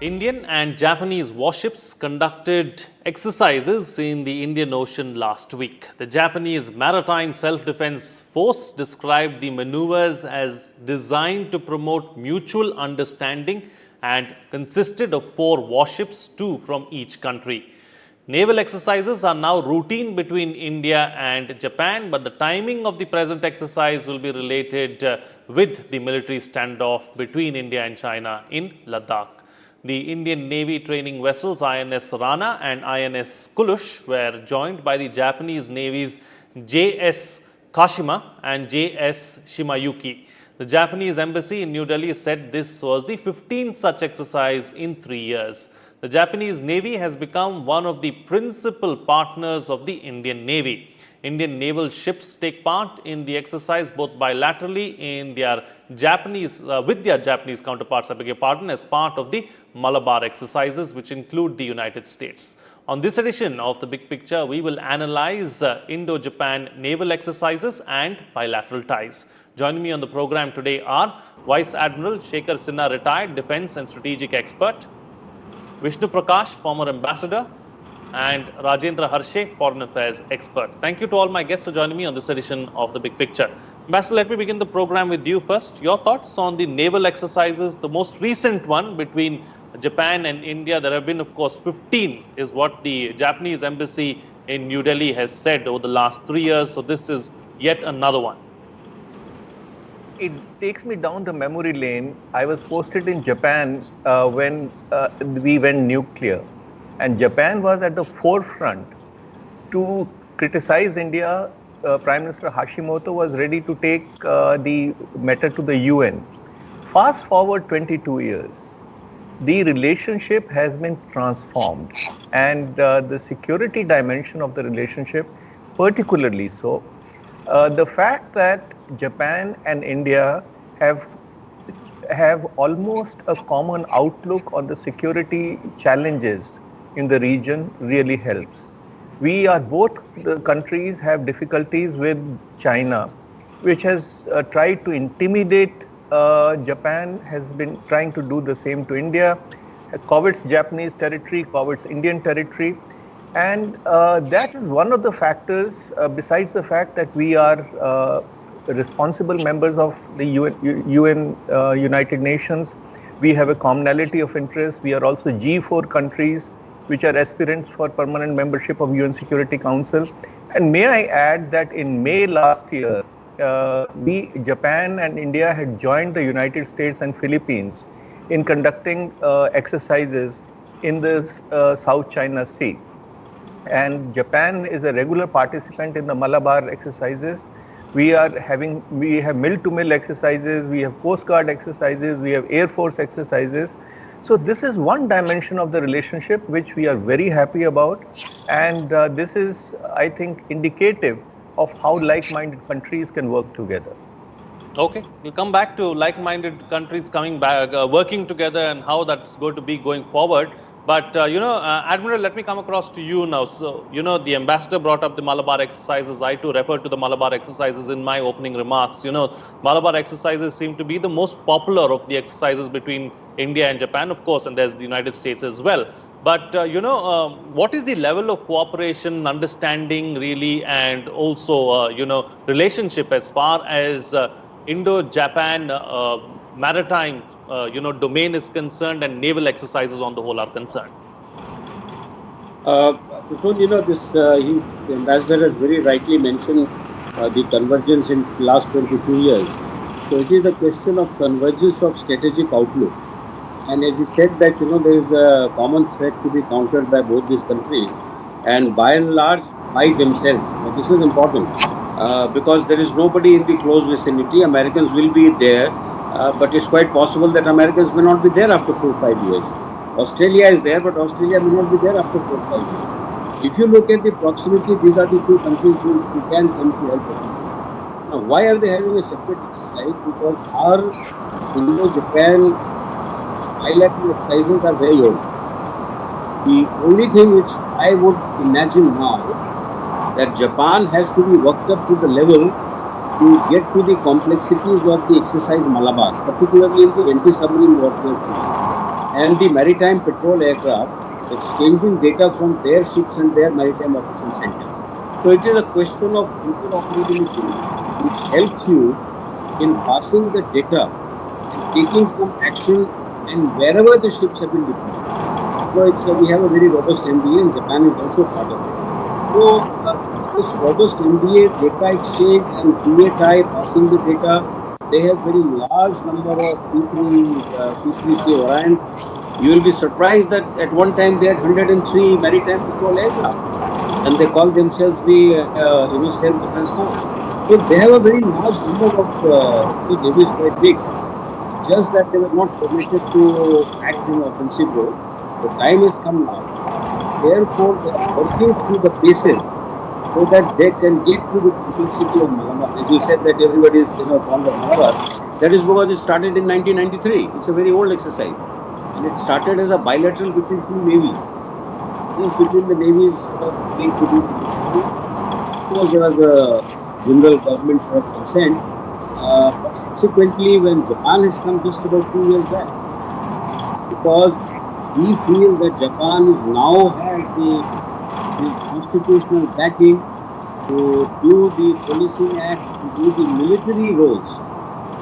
Indian and Japanese warships conducted exercises in the Indian Ocean last week. The Japanese Maritime Self-Defense Force described the maneuvers as designed to promote mutual understanding and consisted of 4 warships, 2 from each country. Naval exercises are now routine between India and Japan, but the timing of the present exercise will be related with the military standoff between India and China in Ladakh. The Indian Navy training vessels INS Rana and INS Kulush were joined by the Japanese Navy's JS Kashima and JS Shimayuki. The Japanese embassy in New Delhi said this was the 15th such exercise in 3 years. The Japanese Navy has become one of the principal partners of the Indian Navy. Indian naval ships take part in the exercise both bilaterally in their with their Japanese counterparts, as part of the Malabar exercises, which include the United States. On this edition of The Big Picture, we will analyze Indo-Japan naval exercises and bilateral ties. Joining me on the program today are Vice Admiral Shekhar Sinha, retired defense and strategic expert; Vishnu Prakash, former ambassador; and Rajendra Harshe, foreign affairs expert. Thank you to all my guests for joining me on this edition of The Big Picture. Ambassador, let me begin the program with you first. Your thoughts on the naval exercises, the most recent one between Japan and India. There have been, of course, 15 is what the Japanese embassy in New Delhi has said over the last 3 years. So this is yet another one. It takes me down the memory lane. I was posted in Japan when we went nuclear. And Japan was at the forefront to criticize India. Prime Minister Hashimoto was ready to take the matter to the UN. Fast forward 22 years, the relationship has been transformed, and the security dimension of the relationship particularly so. The fact that Japan and India have almost a common outlook on the security challenges in the region really helps. Both the countries have difficulties with China, which has tried to intimidate Japan, has been trying to do the same to India, covets Japanese territory, covets Indian territory. And that is one of the factors, besides the fact that we are responsible members of the UN United Nations. We have a commonality of interest. We are also G4 countries, which are aspirants for permanent membership of UN Security Council. And may I add that in May last year, Japan and India had joined the United States and Philippines in conducting exercises in the South China Sea. And Japan is a regular participant in the Malabar exercises. We have mill-to-mill exercises, we have Coast Guard exercises, we have Air Force exercises. So this is one dimension of the relationship which we are very happy about, and this is, I think, indicative of how like-minded countries can work together. Okay, we'll come back to like-minded countries coming back, working together, and how that's going to be going forward. But, Admiral, let me come across to you now. So, the ambassador brought up the Malabar exercises. I too referred to the Malabar exercises in my opening remarks. Malabar exercises seem to be the most popular of the exercises between India and Japan, of course, and there's the United States as well. But, what is the level of cooperation, understanding really, and also, relationship as far as Indo-Japan maritime, domain is concerned, and naval exercises on the whole are concerned? The ambassador has very rightly mentioned the convergence in the last 22 years. So it is a question of convergence of strategic outlook. And as he said that, there is a common threat to be countered by both these countries, and by and large by themselves. But this is important because there is nobody in the close vicinity. Americans will be there. But it's quite possible that Americans may not be there after 4 or 5 years. Australia is there, but Australia may not be there after 4 or 5 years. If you look at the proximity, these are the two countries who can come to help us. Now, why are they having a separate exercise? Because our Indo-Japan bilateral exercises are very old. The only thing which I would imagine now, that Japan has to be worked up to the level to get to the complexities of the exercise Malabar, particularly in the anti-submarine warfare field. and the maritime patrol aircraft exchanging data from their ships and their maritime operation center. So it is a question of interoperability which helps you in passing the data and taking some action and wherever the ships have been deployed. So we have a very robust MDA and Japan is also part of it. So this robust MDA, data exchange and PATI passing the data, they have very large number of P3C Orions. You will be surprised that at one time they had 103 maritime patrol aircraft and they call themselves the self-defense force. So they have a very large number of, the navy is quite big. Just that they were not permitted to act in offensive role. The time has come now. Therefore, they are working through the bases so that they can get to the complexity of Malabar. As you said that everybody is fond of Malabar, that is because it started in 1993. It's a very old exercise. And it started as a bilateral between two navies. Just between the navies being produced in China. Of course, there was a general government sort of consent. But subsequently, when Japan has come just about 2 years back, because we feel that Japan is now has the constitutional backing to do the policing acts, to do the military roles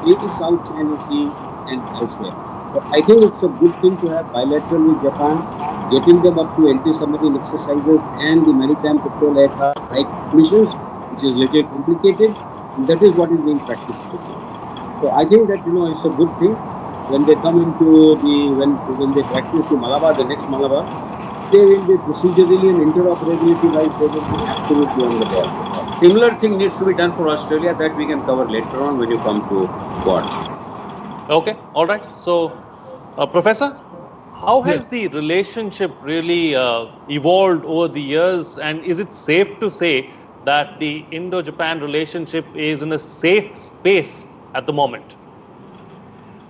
in the South China Sea and elsewhere. So I think it's a good thing to have bilateral with Japan, getting them up to anti-submarine exercises and the maritime patrol aircraft type missions, which is little complicated, and that is what is being practiced. So I think that it's a good thing. When they come into when they practice the Malabar, the next Malabar, they will be procedurally and interoperability wise, they will be absolutely on the ball. Similar thing needs to be done for Australia that we can cover later on when you come to board. Okay, all right. So, Professor, how has the relationship really evolved over the years, and is it safe to say that the Indo-Japan relationship is in a safe space at the moment?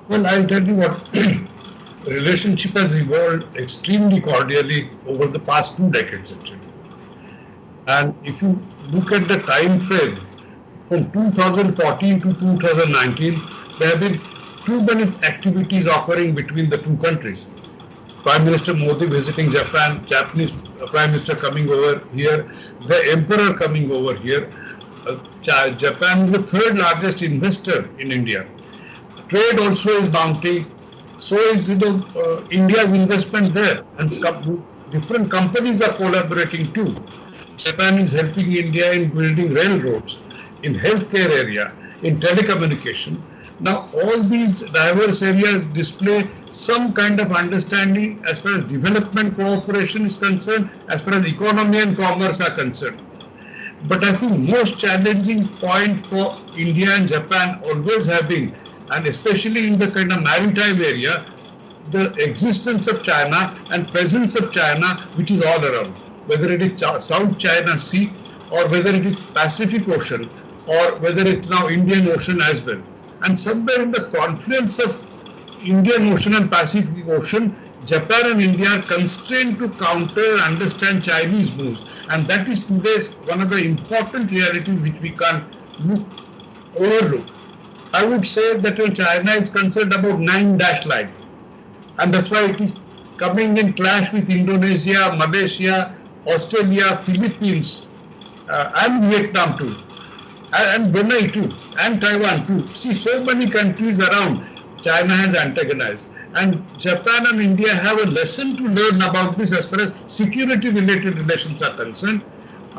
Well, I'll tell you what, the relationship has evolved extremely cordially over the past 2 decades actually. And if you look at the time frame from 2014 to 2019, there have been too many activities occurring between the two countries. Prime Minister Modi visiting Japan, Japanese Prime Minister coming over here, the Emperor coming over here. Japan is the 3rd largest investor in India. Trade also is mounting, so is India's investment there, and different companies are collaborating too. Japan is helping India in building railroads, in healthcare area, in telecommunication. Now all these diverse areas display some kind of understanding as far as development cooperation is concerned, as far as economy and commerce are concerned. But I think most challenging point for India and Japan always have been, and especially in the kind of maritime area, the existence of China and presence of China, which is all around, whether it is South China Sea or whether it is Pacific Ocean or whether it's now Indian Ocean as well. And somewhere in the confluence of Indian Ocean and Pacific Ocean, Japan and India are constrained to counter and understand Chinese moves. And that is today's one of the important realities which we can't overlook. I would say that China is concerned about 9 dash line, and that's why it is coming in clash with Indonesia, Malaysia, Australia, Philippines, and Vietnam too, and Brunei too, and Taiwan too. See, so many countries around China has antagonized, and Japan and India have a lesson to learn about this as far as security-related relations are concerned.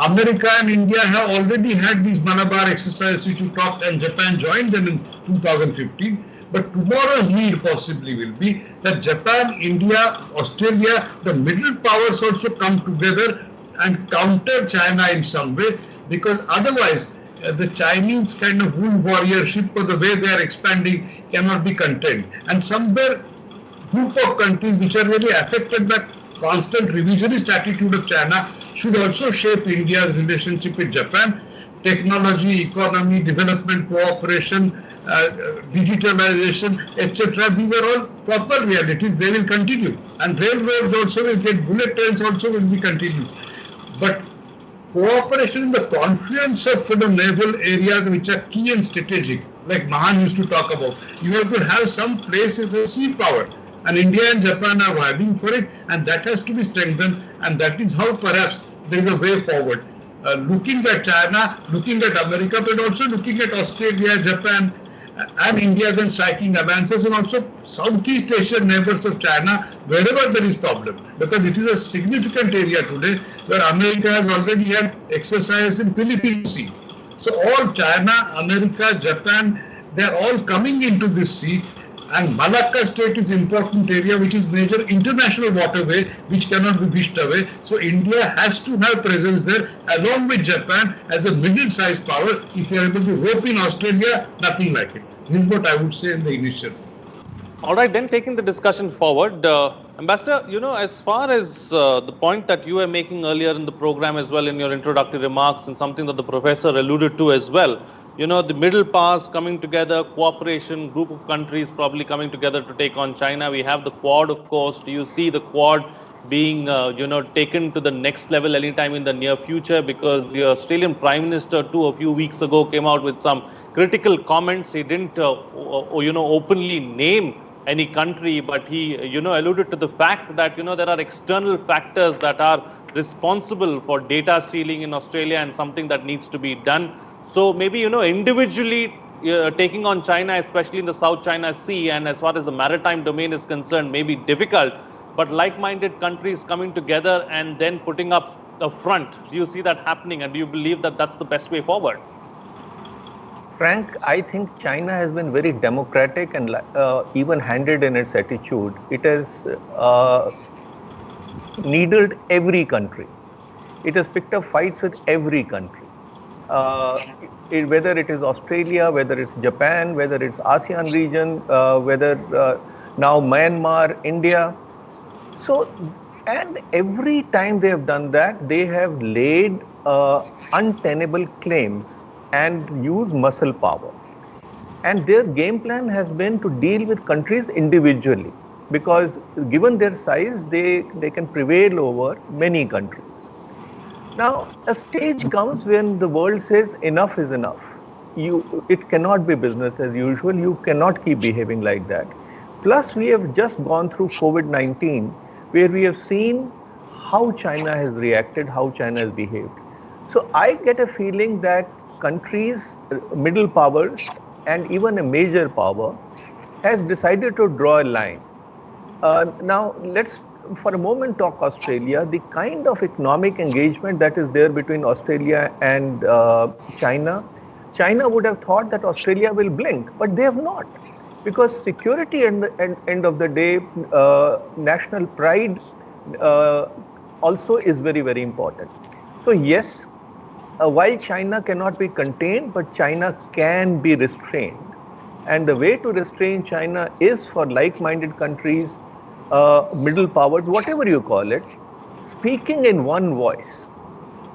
America and India have already had these Malabar exercises which you talked, and Japan joined them in 2015. But tomorrow's need possibly will be that Japan, India, Australia, the middle powers also come together and counter China in some way, because otherwise the Chinese kind of wool warriorship or the way they are expanding cannot be contained. And somewhere group of countries which are really affected by constant revisionist attitude of China should also shape India's relationship with Japan. Technology, economy, development cooperation, digitalization, etc. These are all proper realities. They will continue. And railroads also will get, bullet trains also will be continued. But cooperation in the confluence of naval areas which are key and strategic, like Mahan used to talk about, you have to have some place as a sea power. and India and Japan are vying for it, and that has to be strengthened, and that is how perhaps there is a way forward. Looking at China, looking at America, but also looking at Australia, Japan, and India, then striking alliances, and also Southeast Asian neighbors of China, wherever there is problem, because it is a significant area today where America has already had exercise in Philippine Sea. So all China, America, Japan, they are all coming into this sea, and Malacca Strait is important area which is major international waterway which cannot be wished away. So India has to have presence there along with Japan as a middle-sized power. If you are able to rope in Australia, nothing like it. This is what I would say in the initial. All right, then taking the discussion forward, Ambassador, as far as the point that you were making earlier in the program as well in your introductory remarks, and something that the professor alluded to as well, the middle powers coming together, cooperation, group of countries probably coming together to take on China. We have the Quad, of course. Do you see the Quad being, taken to the next level anytime in the near future? Because the Australian Prime Minister, a few weeks ago, came out with some critical comments. He didn't, openly name any country, but he, alluded to the fact that, there are external factors that are responsible for data stealing in Australia and something that needs to be done. So maybe, individually taking on China, especially in the South China Sea, and as far as the maritime domain is concerned, may be difficult, but like-minded countries coming together and then putting up a front. Do you see that happening, and do you believe that that's the best way forward? Frank, I think China has been very democratic and even-handed in its attitude. It has needled every country. It has picked up fights with every country. Whether it is Australia, whether it's Japan, whether it's ASEAN region, whether now Myanmar, India. So, and every time they have done that, they have laid untenable claims and use muscle power. And their game plan has been to deal with countries individually, because given their size, they can prevail over many countries. Now, a stage comes when the world says enough is enough. It cannot be business as usual. You cannot keep behaving like that. Plus, we have just gone through COVID-19, where we have seen how China has reacted, how China has behaved. So I get a feeling that countries, middle powers, and even a major power has decided to draw a line. Now, let's for a moment talk Australia. The kind of economic engagement that is there between Australia and China would have thought that Australia will blink, but they have not, because security at the end of the day, national pride also is very, very important. So yes, while China cannot be contained, but China can be restrained. And the way to restrain China is for like-minded countries, middle powers, whatever you call it, speaking in one voice.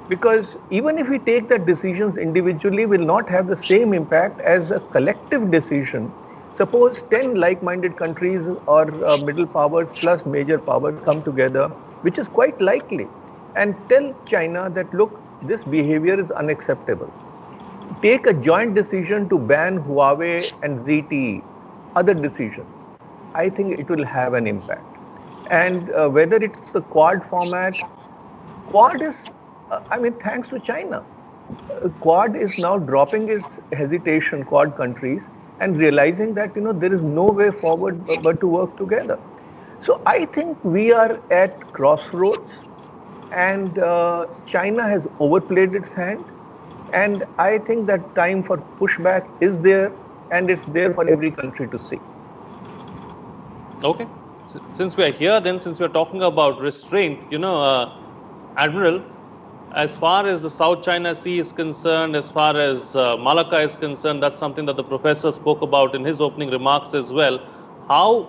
Because even if we take the decisions individually, will not have the same impact as a collective decision. Suppose 10 like-minded countries or middle powers plus major powers come together, which is quite likely, and tell China that, look, this behavior is unacceptable. Take a joint decision to ban Huawei and ZTE, other decisions. I think it will have an impact. And whether it's the Quad format, Quad is, thanks to China. Quad is now dropping its hesitation, Quad countries, and realizing that, there is no way forward but to work together. So I think we are at crossroads, and China has overplayed its hand. And I think that time for pushback is there, and it's there for every country to see. Okay. Since we are here, then, since we are talking about restraint, Admiral, as far as the South China Sea is concerned, as far as Malacca is concerned, that's something that the professor spoke about in his opening remarks as well. How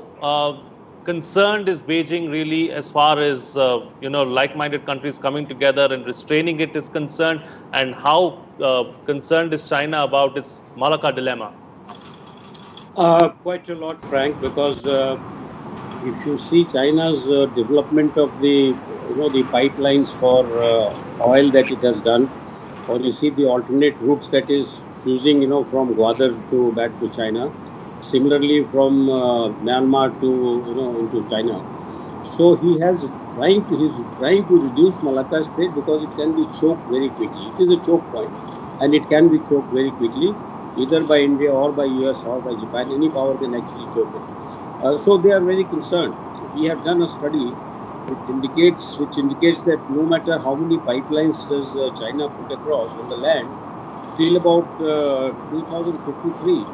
concerned is Beijing really as far as, like-minded countries coming together and restraining it is concerned, and how concerned is China about its Malacca dilemma? Quite a lot, Frank, because if you see China's development of the pipelines for oil that it has done, or you see the alternate routes that is choosing, from Gwadar to back to China, Similarly, from Myanmar to into China. So he's trying to reduce Malacca Strait because it can be choked very quickly. It is a choke point, and it can be choked very quickly, either by India or by US or by Japan. Any power can actually choke it. So they are very concerned. We have done a study which indicates that no matter how many pipelines does China put across on the land, till about 2053,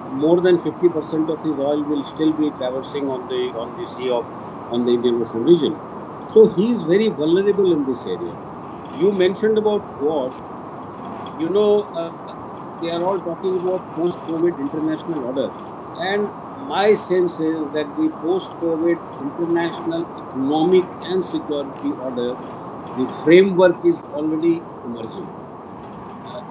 more than 50% of his oil will still be traversing on the sea on the Indian Ocean region. So he is very vulnerable in this area. You mentioned about Quad. They are all talking about post-COVID international order, and my sense is that the post-COVID international economic and security order, the framework is already emerging.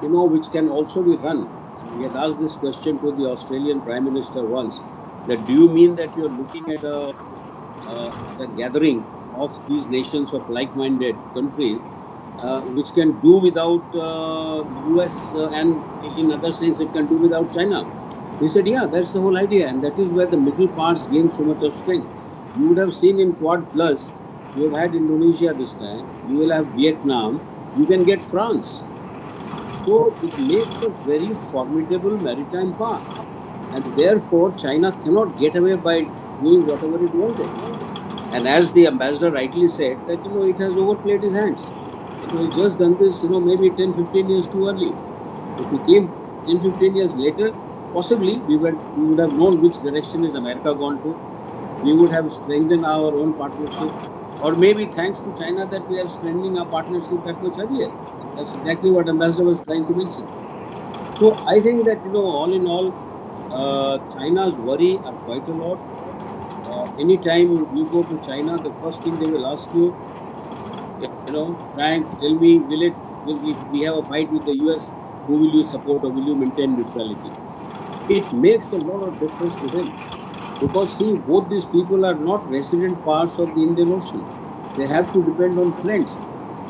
Which can also be run. We had asked this question to the Australian Prime Minister once, that do you mean that you're looking at a gathering of these nations of like-minded countries which can do without US and in other sense it can do without China? He said, yeah, that's the whole idea, and that is where the middle parts gain so much of strength. You would have seen in Quad Plus, you have had Indonesia this time, you will have Vietnam, you can get France. So it makes a very formidable maritime power, and therefore China cannot get away by doing whatever it wanted. And as the ambassador rightly said, that it has overplayed his hands. He just done this maybe 10-15 years too early. If he came 10-15 years later, possibly we would have known which direction is America gone to. We would have strengthened our own partnership, or maybe thanks to China that we are strengthening our partnership that much earlier. That's exactly what Ambassador was trying to mention. So I think that all in all, China's worry are quite a lot. Anytime you go to China, the first thing they will ask you, Frank, tell me, if we have a fight with the US, who will you support or will you maintain neutrality? It makes a lot of difference to him, because both these people are not resident parts of the Indian Ocean. They have to depend on friends.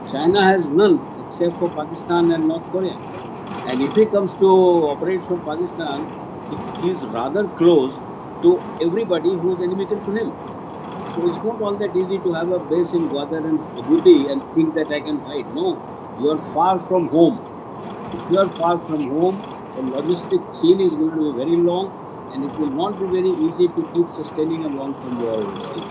China has none except for Pakistan and North Korea. And if he comes to operate from Pakistan, he is rather close to everybody who is enmity to him. So it's not all that easy to have a base in Gwadar and Djibouti and think that I can fight. No, you are far from home. If you are far from home, the logistic chain is going to be very long, and it will not be very easy to keep sustaining a long-term war overseas.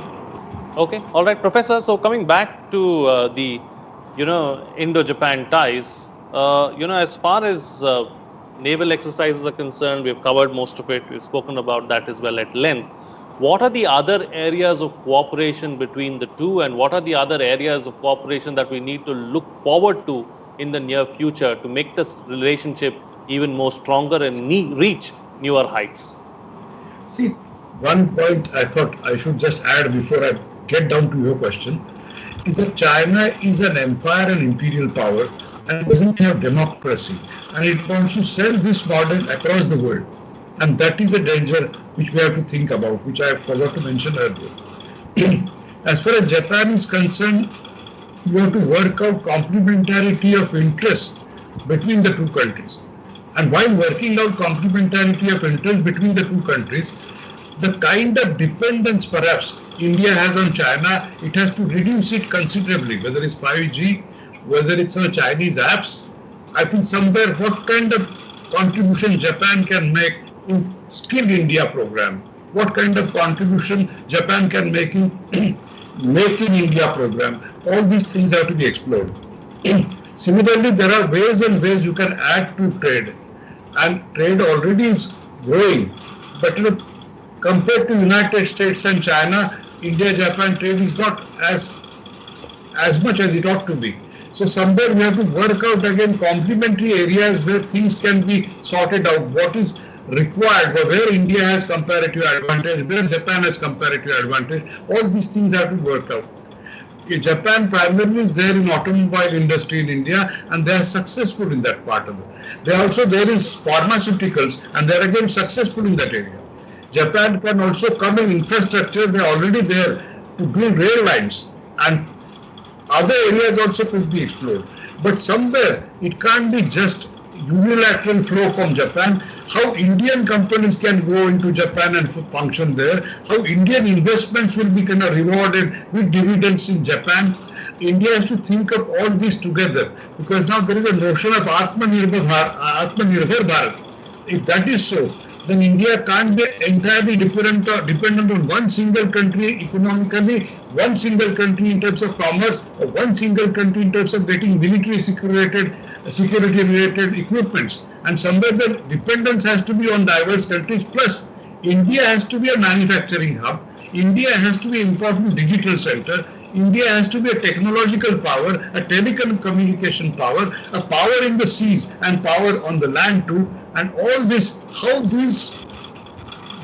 Okay, all right, Professor. So coming back to the Indo-Japan ties, as far as naval exercises are concerned, we've covered most of it. We've spoken about that as well at length. What are the other areas of cooperation between the two, and what are the other areas of cooperation that we need to look forward to in the near future to make this relationship even more stronger and reach newer heights? See, one point I thought I should just add before I get down to your question is that China is an empire and imperial power and doesn't have democracy, and it wants to sell this model across the world. And that is a danger which we have to think about, which I forgot to mention earlier. As far as Japan is concerned, you have to work out complementarity of interest between the two countries. And while working out complementarity of interest between the two countries, the kind of dependence perhaps India has on China, it has to reduce it considerably, whether it's 5G, whether it's on Chinese apps. I think somewhere what kind of contribution Japan can make in Skill India program, what kind of contribution Japan can make in Make in India program, all these things have to be explored. Similarly, there are ways and ways you can add to trade, and trade already is growing, but compared to United States and China, India-Japan trade is not as much as it ought to be. So somewhere we have to work out again complementary areas where things can be sorted out. What is required, where India has comparative advantage, where Japan has comparative advantage. All these things have to be worked out. Japan primarily is there in automobile industry in India, and they are successful in that part of it. They are also there in pharmaceuticals, and they are again successful in that area. Japan can also come in infrastructure. They are already there to build rail lines, and other areas also could be explored. But somewhere it can't be just unilateral flow from Japan, how Indian companies can go into Japan and function there, how Indian investments will be kind of rewarded with dividends in Japan. India has to think of all this together, because now there is a notion of Atmanirbhar Bharat. If that is so, then India can't be entirely dependent on one single country economically, one single country in terms of commerce, or one single country in terms of getting military security-related equipments. And somewhere the dependence has to be on diverse countries. Plus, India has to be a manufacturing hub. India has to be an important digital center. India has to be a technological power, a telecommunication power, a power in the seas and power on the land too. And all this, how these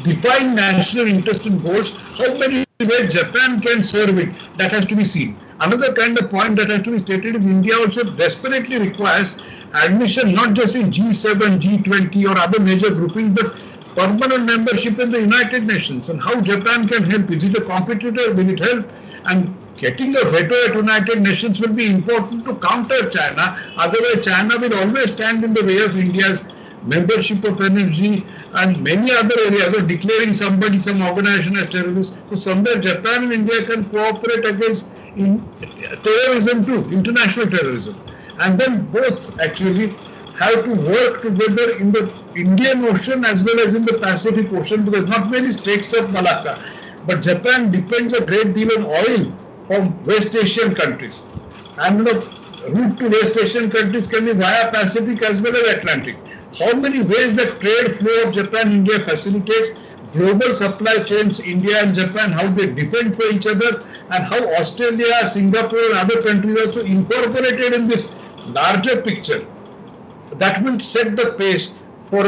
define national interest and goals, how many ways Japan can serve it, that has to be seen. Another kind of point that has to be stated is India also desperately requires admission not just in G7, G20 or other major groupings, but permanent membership in the United Nations. And how Japan can help. Is it a competitor? Will it help? And getting a veto at United Nations will be important to counter China. Otherwise, China will always stand in the way of India's membership of energy and many other areas, or declaring somebody, some organization as terrorist. So somewhere Japan and India can cooperate against terrorism too, international terrorism. And then both actually have to work together in the Indian Ocean as well as in the Pacific Ocean, because not many states of Malacca, but Japan depends a great deal on oil from West Asian countries. And the route to West Asian countries can be via Pacific as well as Atlantic. How many ways the trade flow of Japan-India facilitates global supply chains, India and Japan, how they defend for each other, and how Australia, Singapore and other countries also incorporated in this larger picture. That will set the pace for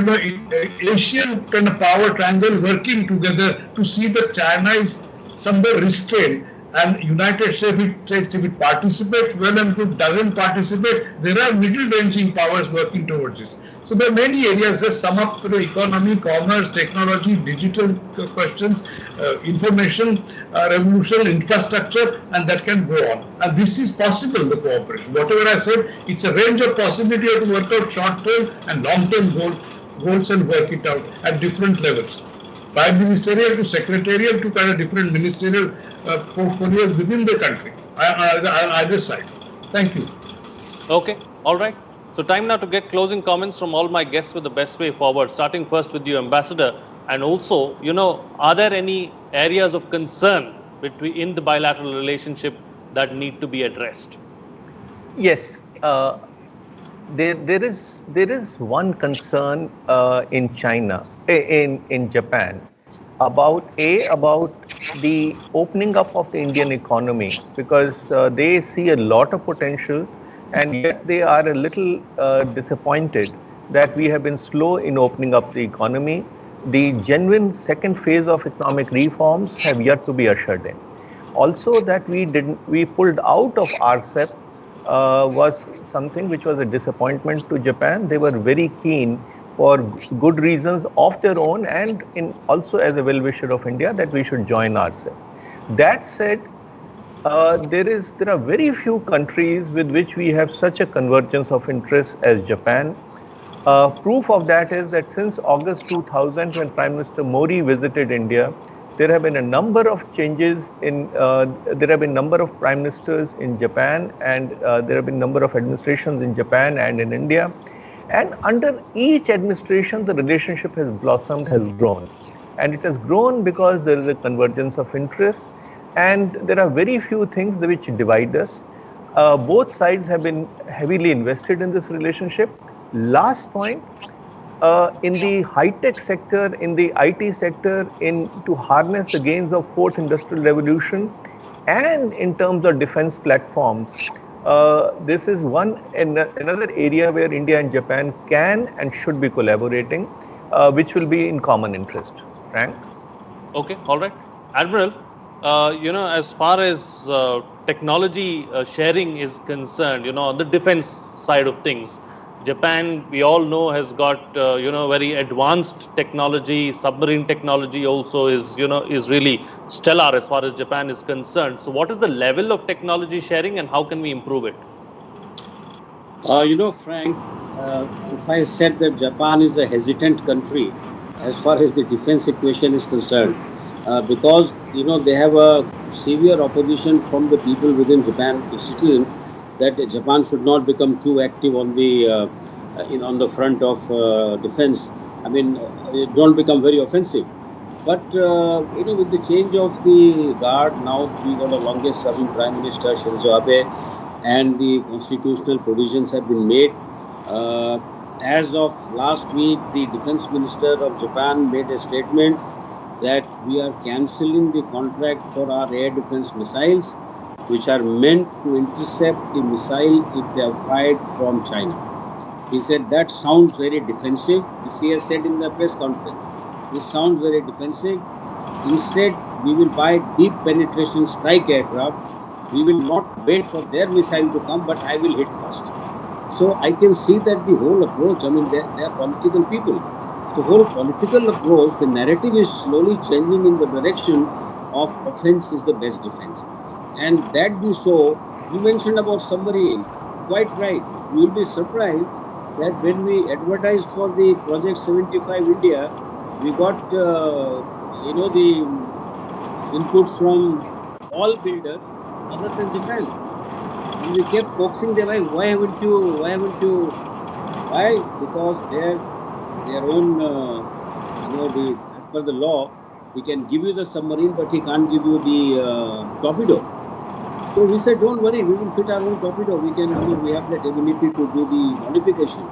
Asian kind of power triangle working together to see that China is somewhere restrained, and United States, if it participates well and if it doesn't participate, there are middle-ranging powers working towards it. So there are many areas that sum up the economy, commerce, technology, digital questions, information revolution, infrastructure, and that can go on. And this is possible, the cooperation. Whatever I said, it's a range of possibility to work out short-term and long-term goals and work it out at different levels. Prime ministerial to secretarial to kind of different ministerial portfolios within the country, on either side. Thank you. Okay, all right. So time now to get closing comments from all my guests with the best way forward, starting first with you, Ambassador. And also, are there any areas of concern in the bilateral relationship that need to be addressed? Yes, there is one concern in China, in Japan, about the opening up of the Indian economy, because they see a lot of potential, and yet they are a little disappointed that we have been slow in opening up the economy. The genuine second phase of economic reforms have yet to be ushered in. Also, that we pulled out of RCEP was something which was a disappointment to Japan. They were very keen, for good reasons of their own, and also as a well-wisher of India, that we should join RCEP. That said, there are very few countries with which we have such a convergence of interest as Japan. Proof of that is that since August 2000, when Prime Minister Modi visited India, there have been a number of changes there have been a number of prime ministers in Japan, and there have been a number of administrations in Japan and in India. And under each administration, the relationship has blossomed, has grown. And it has grown because there is a convergence of interests, and there are very few things which divide us. Both sides have been heavily invested in this relationship. Last point, in the high-tech sector, in the IT sector, to harness the gains of fourth industrial revolution, and in terms of defense platforms, this is another area where India and Japan can and should be collaborating, which will be in common interest. Frank? Okay, all right. Admiral, as far as technology sharing is concerned, on the defense side of things, Japan, we all know, has got very advanced technology. Submarine technology also is really stellar as far as Japan is concerned. So what is the level of technology sharing, and how can we improve it? Frank, if I said that Japan is a hesitant country as far as the defense equation is concerned, because they have a severe opposition from the people within Japan, the citizen, that Japan should not become too active on the front of defense. I mean, don't become very offensive. But with the change of the guard, now we got the longest-serving Prime Minister Shinzo Abe, and the constitutional provisions have been made. As of last week, the Defense Minister of Japan made a statement that we are cancelling the contract for our air defense missiles, which are meant to intercept the missile if they are fired from China. He said that sounds very defensive. He has said in the press conference, this sounds very defensive. Instead, we will buy deep penetration strike aircraft. We will not wait for their missile to come, but I will hit first. So I can see that the whole approach, I mean, they are political people. The whole political approach, the narrative is slowly changing in the direction of offense is the best defense. And that we saw, you mentioned about submarine, quite right. You will be surprised that when we advertised for the Project 75 India, we got, the inputs from all builders other than Japan. And we kept coaxing them, why haven't you? Why? Because their own, as per the law, he can give you the submarine, but he can't give you the torpedo. So we said, don't worry, we will fit our own torpedo. We have that ability to do the modification.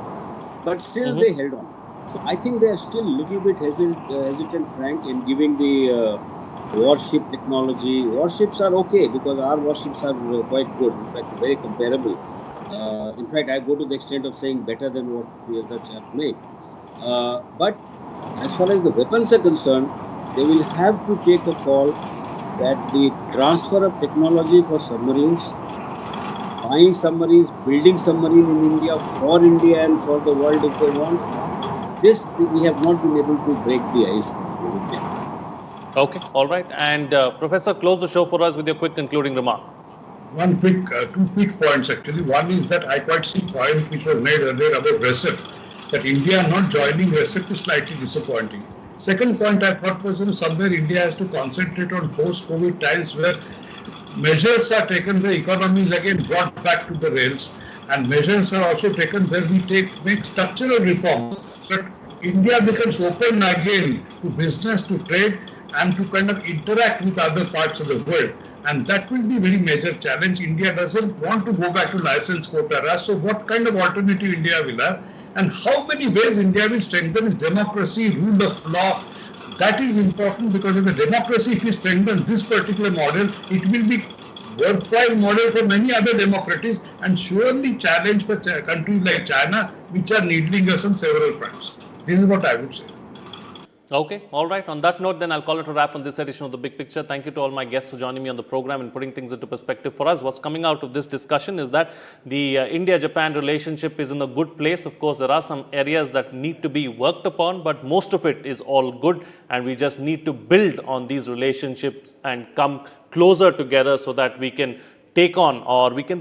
But still they held on. So I think they are still a little bit hesitant, Frank, in giving the warship technology. Warships are okay because our warships are quite good. In fact, very comparable. In fact, I go to the extent of saying better than what the other chaps make. But as far as the weapons are concerned, they will have to take a call that the transfer of technology for submarines, buying submarines, building submarine in India for India and for the world if they want, this we have not been able to break the ice with them. Okay, all right. And Professor, close the show for us with your quick concluding remark. Two quick points actually. One is that I quite see point which was made earlier about RCEP, that India not joining RCEP is slightly disappointing. Second point I thought was, somewhere India has to concentrate on post-COVID times where measures are taken, the economy is again brought back to the rails, and measures are also taken where we make structural reforms so that India becomes open again to business, to trade, and to kind of interact with other parts of the world. And that will be a very major challenge. India doesn't want to go back to license quota. So what kind of alternative India will have? And how many ways India will strengthen its democracy, rule of law? That is important because if the democracy, if we strengthen this particular model, it will be worthwhile model for many other democracies and surely challenge for countries like China, which are needling us on several fronts. This is what I would say. Okay, all right. On that note, then I'll call it a wrap on this edition of The Big Picture. Thank you to all my guests for joining me on the program and putting things into perspective for us. What's coming out of this discussion is that the India-Japan relationship is in a good place. Of course, there are some areas that need to be worked upon, but most of it is all good. And we just need to build on these relationships and come closer together so that we can take on or we can